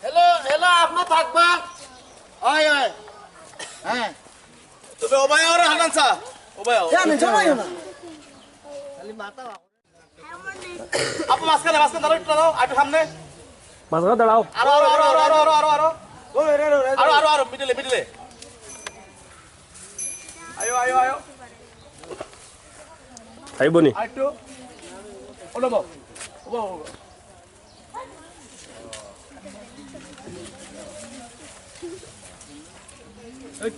Hello hello আপনি থাকবা ওই ওই হ্যাঁ তবে ওবাই আর হানান সা ওবাই জানে জমাইও না খালি মাথা আপু মাসখানে দাঁড়াও একটু দাঁড়াও একটু সামনে মাঝখানে দাঁড়াও আরো ওই রে আরো মিডলে আয়ো আইবনি একটু ওলো ও এই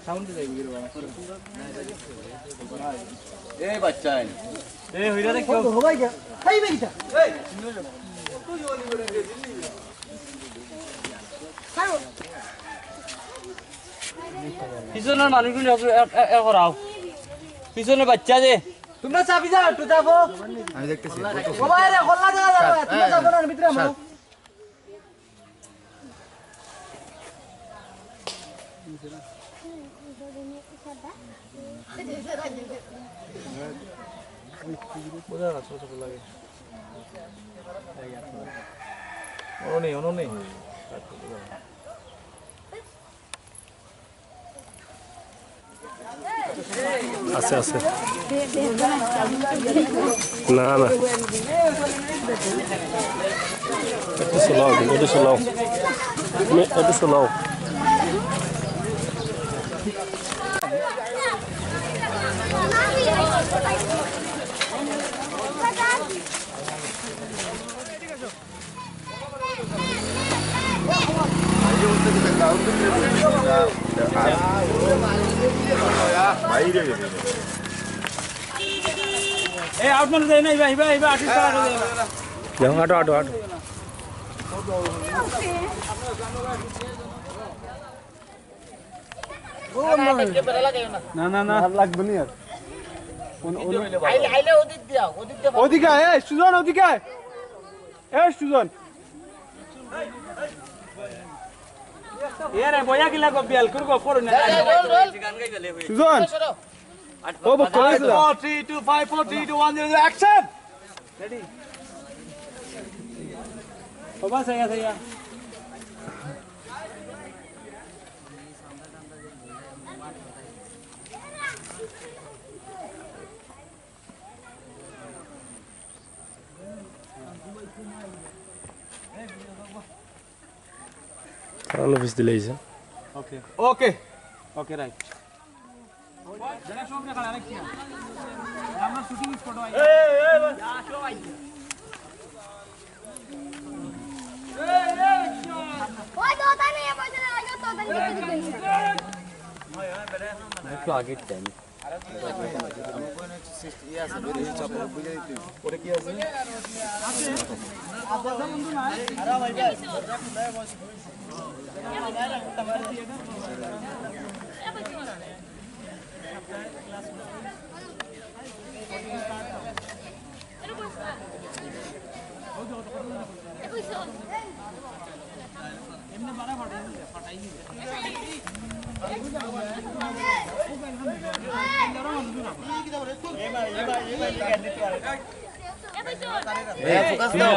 সাউন্ড দেই গিরো এই বাচ্চা এই হইরা দেখো হবাই গা খাই বেটা এই তুই ওলি বলে দিলি খাও পিছনের মানুষগুলো এ করাও পিছনের বাচ্চা যে তোমরা চাবি যাও একটু যাবো আমি দেখতেছি সবাই রে খোলা জায়গা যাবে তোমরা যাবো না ভিতরে আমো বুঝা না ছোট লাগে অননে আছে না এটা চলাও এই আউট মানে দেই না ইবা আর্টিস্ট করা করে যাও হাঁটো না লাগবে না আর আইলে ওদিকে এই সুজন ওদিকে এই সুজন এরে বয়া কিলা গো বিয়াল করব পড়ো না গান গাই গেলে সুজন ও বক করে 4 3 2 5 4 3 2 1 0 অ্যাকশন রেডি বাবা সাইয়া অফিস দিলেইছে ওকে রাইট জানা সব না কারা কি আমরা শুটিং স্পট আই আসো আই ওই দোতা নেই বলতে না আগে তো দান দিতে একটু আগে টাইম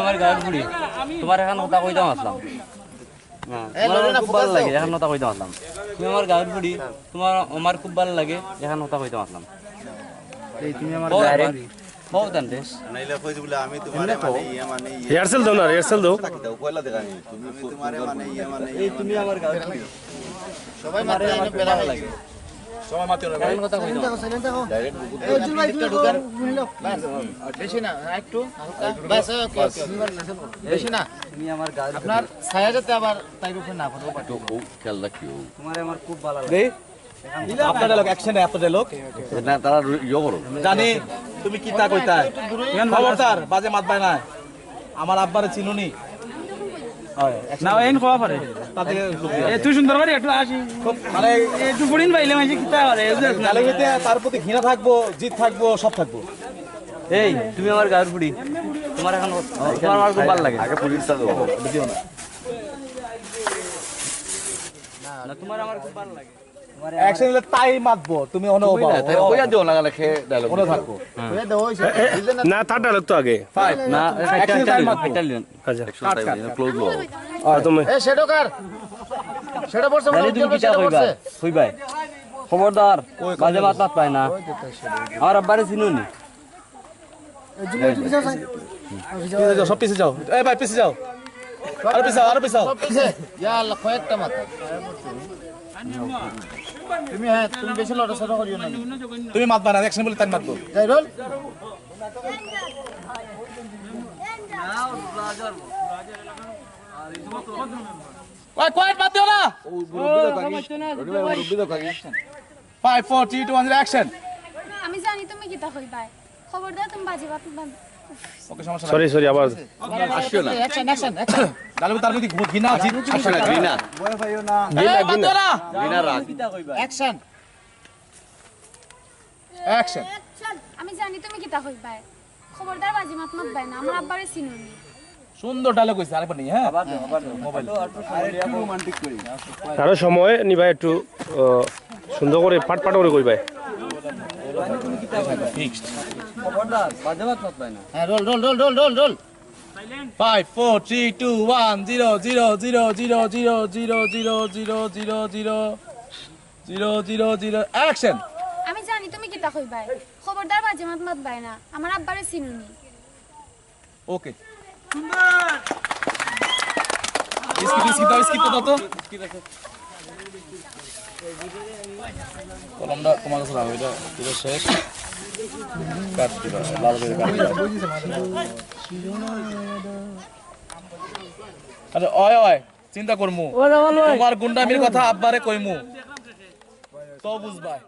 আমার গাড়ি পুরি তোমার এখন কথা কইতাম আসলাম খুব ভালো লাগে এখন কথা কইতাম আসলাম তুমি আমার গাড়ি পুরি তোমার আমার খুব ভালো লাগে এখন কথা কইতাম আসলাম তুমি আমার বহুত আনতেস নাইলে কইছ বলে আমি তোমারে মানে ইয়া মানে রিহার্সাল দাও না রিহার্সাল দাও দাও কয়লা দেখানি তুমি তোমারে মানে ইয়া মানে এই তুমি আমার গাড়ি পুরি সবাই মারে এনে পেলা লাগে সবাই মাতে না এখন কথা কইতাম ডাইরেক্ট বুক এই জুল ভাই তুমি ঢুকার বুঝলো বাস বেশি না একটু হালকা বাস ওকে বেশি না তুমি আমার গাড়ি আপনার ছায়া যাতে আবার তাই উপরে না পড়ে তো ও খেয়াল রাখিও তোমার আমার খুব ভালো লাগে আপনাদের লোক অ্যাকশনে আপনাদের লোক না তারা ইয়ে করো জানি তুমি কি তা কইতা খবরদার বাজে মাত পায় না আমার আব্বারে চিনুনি না এন কোয়া পারে তাতে এ তুই সুন্দর করে একটু আসি মানে একটু পড়িন পাইলে মাঝে কিতা করে তার প্রতি ঘৃণা থাকবো জিত থাকবো সব থাকবো এই তুমি আমার গায়ের ফুড়ি তোমার এখন তোমার আমার খুব ভালো লাগে আগে পুলিশটা দেবো না তোমার আমার খুব ভালো লাগে অ্যাকশন হলে তাই মাতবো তুমি অন কইয়া দিও না গেলে খেয়ে ডায়লগ মনে থাকো না তার ডায়লগ তো আগে না Action time মারবো। আচ্ছা ক্লোজ লো তুমি এ শেডোকার শেডো পড়ছে জানি তুমি কি চাও কইবা কইবাই খবরদার বাজে মাত মাত পায় না আমার আব্বারে চিনুনি সব পিছে যাও এই ভাই পিছে যাও আরো পিছে পিছে ইয়া আল্লাহ কয়েকটা মাথা তুমি হ্যাঁ তুমি বেশি লড়া সরো করিও না তুমি মাত বানা অ্যাকশন বলে তাই মাতবো যাই রোল ওই কোয়াইট মাত দিও না 5 4 3 2 1 অ্যাকশন আমি জানি তুমি কিতা কইবা খবরদার তুমি বাজি বাত ওকে সমস্যা সরি সরি আবার আসিও না অ্যাকশন ডালবে তার মধ্যে ঘৃণা আছে আসো না গ্রিনা এই মাত দিও না গ্রিনা রাগ অ্যাকশন অ্যাকশন আমি জানি তুমি কিতা কইবা খবরদার বাজি মাত মাত বাই না আমার আব্বারে চিনুনি সুন্দর ডায়লগ কইছে আরেকবার নেই হ্যাঁ মোবাইল আরো সময় নিবা একটু সুন্দর করে পাট পাট করে কইবাই ফিক্সড খবরদার বাজে মাত মাত পায় না হ্যাঁ রোল 5 4 3 2 1 0 0 0 0 0 0 0 0 0 0 0 অ্যাকশন আমি জানি তুমি কিতা কইবা খবরদার বাজি মাত মাত বাই না আমার আব্বারে চিনুনি ওকে স্কিপ দাও তো কলমটা তোমার কাছে রাখো এটা শেষ কাট দিবা লাল করে কাট দিবা আরে ওই চিন্তা করমু তোমার গুন্ডামির কথা আব্বারে কইমু তো বুঝবাই